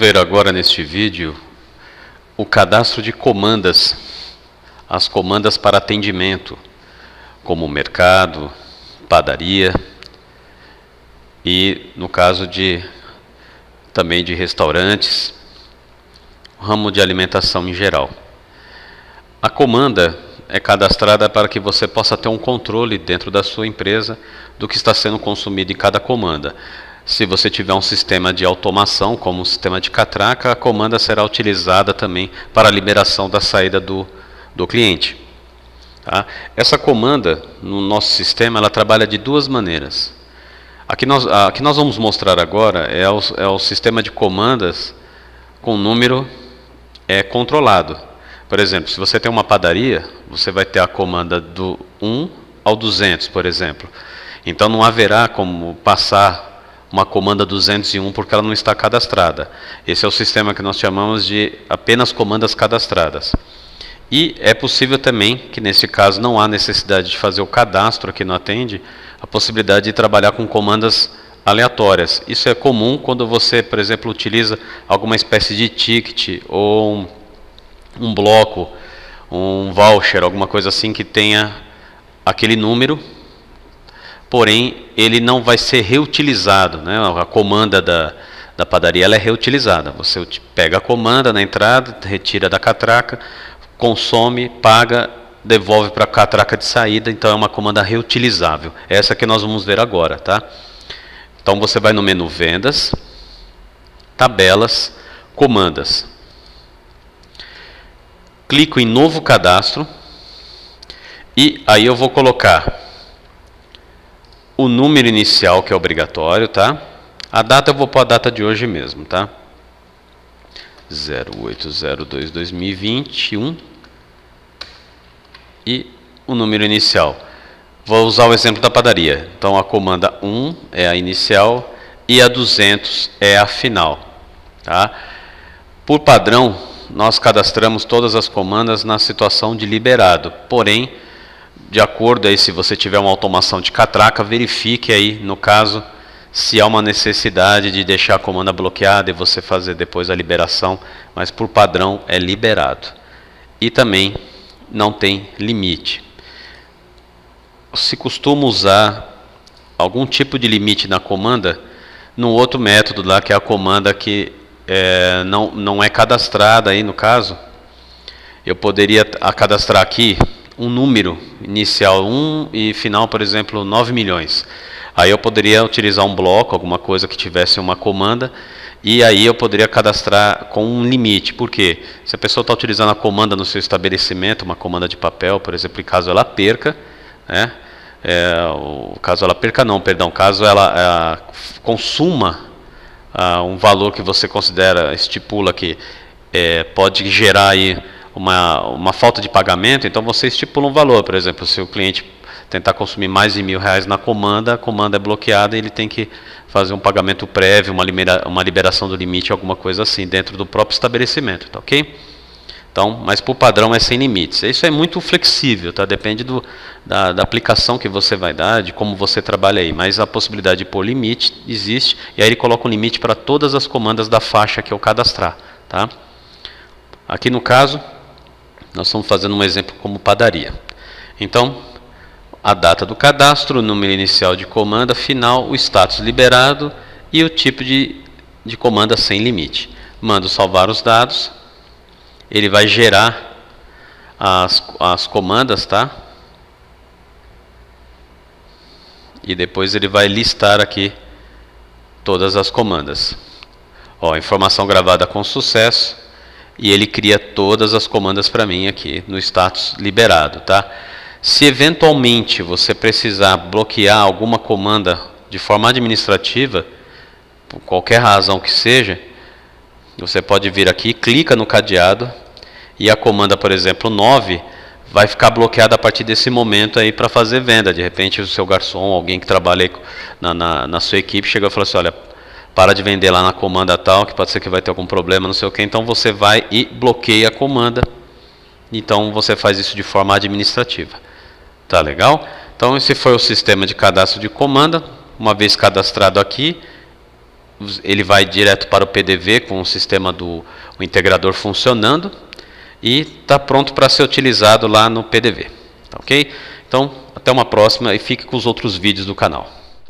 ver agora neste vídeo o cadastro de comandas, as comandas para atendimento, como mercado, padaria e no caso também de restaurantes, ramo de alimentação em geral. A comanda é cadastrada para que você possa ter um controle dentro da sua empresa do que está sendo consumido em cada comanda. Se você tiver um sistema de automação, como um sistema de catraca, a comanda será utilizada também para a liberação da saída do cliente. Tá? Essa comanda, no nosso sistema, ela trabalha de duas maneiras. A que nós vamos mostrar agora é o sistema de comandas com número controlado. Por exemplo, se você tem uma padaria, você vai ter a comanda do 1 ao 200, por exemplo. Então não haverá como passar uma comanda 201 porque ela não está cadastrada. Esse é o sistema que nós chamamos de apenas comandas cadastradas. E é possível também, que nesse caso não há necessidade de fazer o cadastro aqui no Atende, a possibilidade de trabalhar com comandas aleatórias. Isso é comum quando você, por exemplo, utiliza alguma espécie de ticket ou um bloco, um voucher, alguma coisa assim que tenha aquele número, porém ele não vai ser reutilizado, né? A comanda da padaria ela é reutilizada. Você pega a comanda na entrada, retira da catraca, consome, paga, devolve para a catraca de saída, então é uma comanda reutilizável. Essa que nós vamos ver agora, tá? Então você vai no menu Vendas, Tabelas, Comandas. Clico em Novo Cadastro e aí eu vou colocar o número inicial, que é obrigatório, tá? A data eu vou pôr a data de hoje mesmo, tá? 0802-2021 e o número inicial. Vou usar o exemplo da padaria. Então a comanda 1 é a inicial e a 200 é a final, tá? Por padrão, nós cadastramos todas as comandas na situação de liberado, porém, de acordo aí, se você tiver uma automação de catraca, verifique aí, no caso, se há uma necessidade de deixar a comanda bloqueada e você fazer depois a liberação, mas por padrão é liberado. E também não tem limite. Se costuma usar algum tipo de limite na comanda, num outro método lá, que é a comanda que não é cadastrada aí no caso, eu poderia cadastrar aqui um número inicial 1 e final, por exemplo, 9 milhões. Aí eu poderia utilizar um bloco, alguma coisa que tivesse uma comanda, e aí eu poderia cadastrar com um limite. Por quê? Se a pessoa está utilizando a comanda no seu estabelecimento, uma comanda de papel, por exemplo, e caso ela perca, né? Caso ela consuma um valor que você estipula que pode gerar aí uma falta de pagamento, então você estipula um valor. Por exemplo, se o cliente tentar consumir mais de R$1.000 na comanda, a comanda é bloqueada e ele tem que fazer um pagamento prévio, uma liberação do limite, alguma coisa assim, dentro do próprio estabelecimento, tá ok? Então, mas por padrão é sem limites. Isso é muito flexível, tá? Depende da aplicação que você vai dar, de como você trabalha aí. Mas a possibilidade de pôr limite existe, e aí ele coloca um limite para todas as comandas da faixa que eu cadastrar, tá? Aqui no caso, nós estamos fazendo um exemplo como padaria. Então, a data do cadastro, o número inicial de comanda, final, o status liberado e o tipo de comanda sem limite. Mando salvar os dados. Ele vai gerar as comandas, tá? E depois ele vai listar aqui todas as comandas. Ó, informação gravada com sucesso. E ele cria todas as comandas para mim aqui no status liberado, tá? Se eventualmente você precisar bloquear alguma comanda de forma administrativa, por qualquer razão que seja, você pode vir aqui, clica no cadeado e a comanda, por exemplo, 9, vai ficar bloqueada a partir desse momento aí para fazer venda. De repente o seu garçom, alguém que trabalha na sua equipe, chega e fala assim, olha, para de vender lá na comanda tal, que pode ser que vai ter algum problema, não sei o que. Então você vai e bloqueia a comanda. Então você faz isso de forma administrativa. Tá legal? Então esse foi o sistema de cadastro de comanda. Uma vez cadastrado aqui, ele vai direto para o PDV com o sistema do integrador funcionando e está pronto para ser utilizado lá no PDV. Tá ok? Então, até uma próxima e fique com os outros vídeos do canal.